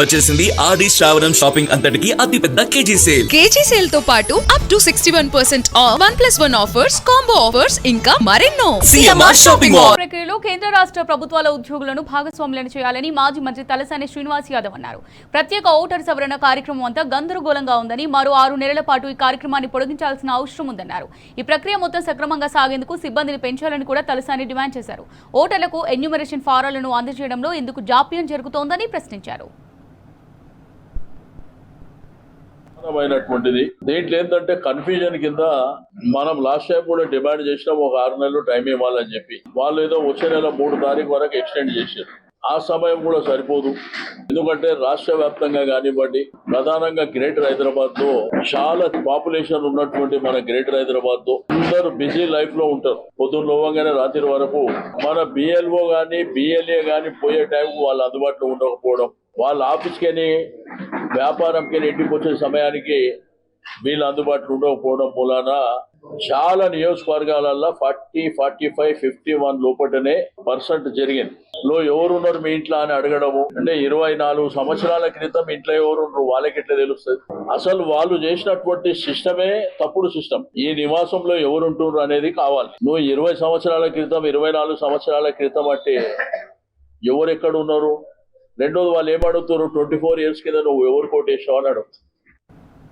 వచ్చేసింది ఆది శ్రావణం షాపింగ్ అంతటికి అతిపెద్ద కేజీ సేల్ తో పాటు up to 61% of 1+1 offers, combo offers ఇంకా మరెన్నో. సిఎంఆర్ షాపింగ్ మాల్ ప్రక్రియలో కేంద్ర రాష్ట్ర ప్రభుత్వాల ఉద్యోగులను భాగస్వాములను చేయాలని మాజీ మంత్రి తలసాని శ్రీనివాస్ యాదవ్ అన్నారు. ప్రత్యేక ఓటర్ సవరణ కార్యక్రమం అంతా గందరగోళంగా ఉందని, మరో 6 నెలల పాటు ఈ కార్యక్రమాన్ని పొడిగించాల్సిన అవసరం ఉందన్నారు. ఈ ప్రక్రియ మొత్తం సక్రమంగా సాగేందుకు సిబ్బందిని పెంచాలని కూడా తలసాని డిమాండ్ చేశారు. ఓటర్లకు ఎన్యూమరేషన్ ఫారాలను అందజేయడంలో ఎందుకు జాప్యం జరుగుతోందని ప్రశ్నించారు. దీంట్లో ఏంటంటే కన్ఫ్యూజన్ కింద మనం లాస్ట్ టైం కూడా డిమాండ్ చేసినాం, ఒక 6 నెలలు టైం ఇవ్వాలని చెప్పి. వాళ్ళు ఏదో వచ్చే నెల 3 తారీఖు వరకు ఎక్స్టెండ్ చేశారు. ఆ సమయం కూడా సరిపోదు. ఎందుకంటే రాష్ట్ర వ్యాప్తంగా కానివ్వండి, ప్రధానంగా గ్రేటర్ హైదరాబాద్ లో చాలా పాపులేషన్ ఉన్నటువంటి మన గ్రేటర్ హైదరాబాద్ లో అందరూ బిజీ లైఫ్ లో ఉంటారు. పొద్దున్న లోవంగానే రాత్రి వరకు మన బిఎల్ఓ గాని బిఎల్ఏ గాని పోయే టైం వాళ్ళు అందుబాటులో ఉండకపోవడం, వాళ్ళ ఆఫీస్కని వ్యాపారంకి ఇంటికి వచ్చే సమయానికి వీళ్ళు అందుబాటులో ఉండకపోవడం మూలాన చాలా నియోజకవర్గాలలో 40, 45, 51 లోపటనే % జరిగింది. ఎవరున్నారు మీ ఇంట్లో అని అడగడము, అంటే 24 సంవత్సరాల క్రితం ఇంట్లో ఎవరున్నారు వాళ్ళకి ఎట్లా తెలుస్తుంది? అసలు వాళ్ళు చేసినటువంటి సిస్టమే తప్పుడు సిస్టమ్. ఈ నివాసంలో ఎవరుంటున్నారు అనేది కావాలి. నువ్వు 20 సంవత్సరాల క్రితం, 24 సంవత్సరాల క్రితం అంటే ఎవరు ఎక్కడ ఉన్నారు? రెండోది వాళ్ళు ఏమడుగుతారు, 24 ఇయర్స్ కింద నువ్వు ఎవరు కోటేసావు అని అడుగుతారు.